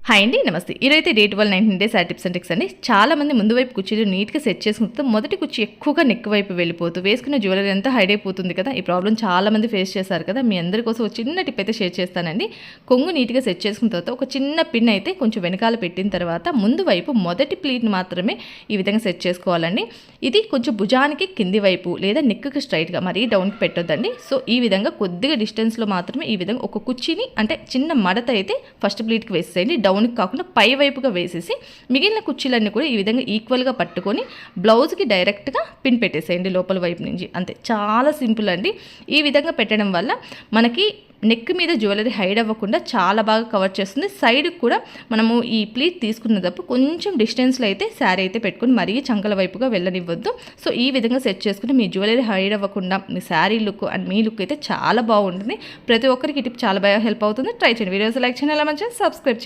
Hi అండి, నమస్తే. ఈరోజైతే day 12 19 days tips and tricks అండి. చాలా మంది ముందు వైపు కుర్చీలు నీట్గా సెట్ చేసుకుంటూ మొదటి కుర్చీ ఎక్కువగా నెక్ వైపు వెళ్ళిపోతూ వేసుకున్న జ్యువెలరీ అంతా హైడ్ అయిపోతుంది కదా. ఈ ప్రాబ్లం చాలా మంది ఫేస్ చేశారు కదా. మీ అందరి కోసం ఒక చిన్న టిప్ అయితే షేర్ చేస్తానండి. కొంగు నీట్గా సెట్ చేసుకున్న తర్వాత ఒక చిన్న పిన్ అయితే కొంచెం వెనకాల పెట్టిన తర్వాత ముందు వైపు మొదటి ప్లీట్ని మాత్రమే ఈ విధంగా సెట్ చేసుకోవాలండి. ఇది కొంచెం భుజానికి కింది వైపు లేదా నెక్కి స్ట్రైట్గా మరీ డౌన్కి పెట్టొద్దండి. సో ఈ విధంగా కొద్దిగా డిస్టెన్స్లో మాత్రమే ఈ విధంగా ఒక కుర్చీని అంటే చిన్న మడత అయితే ఫస్ట్ ప్లీట్కి వేసేయండి. డౌన్కి కాకుండా పై వైపుగా వేసేసి మిగిలిన కుర్చీలన్నీ కూడా ఈ విధంగా ఈక్వల్గా పట్టుకొని బ్లౌజ్కి డైరెక్ట్గా పిన్ పెట్టేసేయండి లోపల వైపు నుంచి. అంతే, చాలా సింపుల్ అండి. ఈ విధంగా పెట్టడం వల్ల మనకి నెక్ మీద జ్యువెలరీ హైడ్ అవ్వకుండా చాలా బాగా కవర్ చేస్తుంది. సైడ్కి కూడా మనము ఈ ప్లీట్ తీసుకున్నప్పుడు కొంచెం డిస్టెన్స్లో అయితే శారీ అయితే పెట్టుకుని మరీ చంకల వైపుగా వెళ్ళనివ్వద్దు. సో ఈ విధంగా సెట్ చేసుకుని మీ జ్యువెలరీ హైడ్ అవ్వకుండా మీ శారీ లుక్ అండ్ మీ లుక్ అయితే చాలా బాగుంటుంది. ప్రతి ఒక్కరికి ఈ టిప్ చాలా బాగా హెల్ప్ అవుతుంది. ట్రై చేయండి. వీడియోస్ లైక్ చేయండి, అలా మంచిగా సబ్స్క్రైబ్ చేయండి.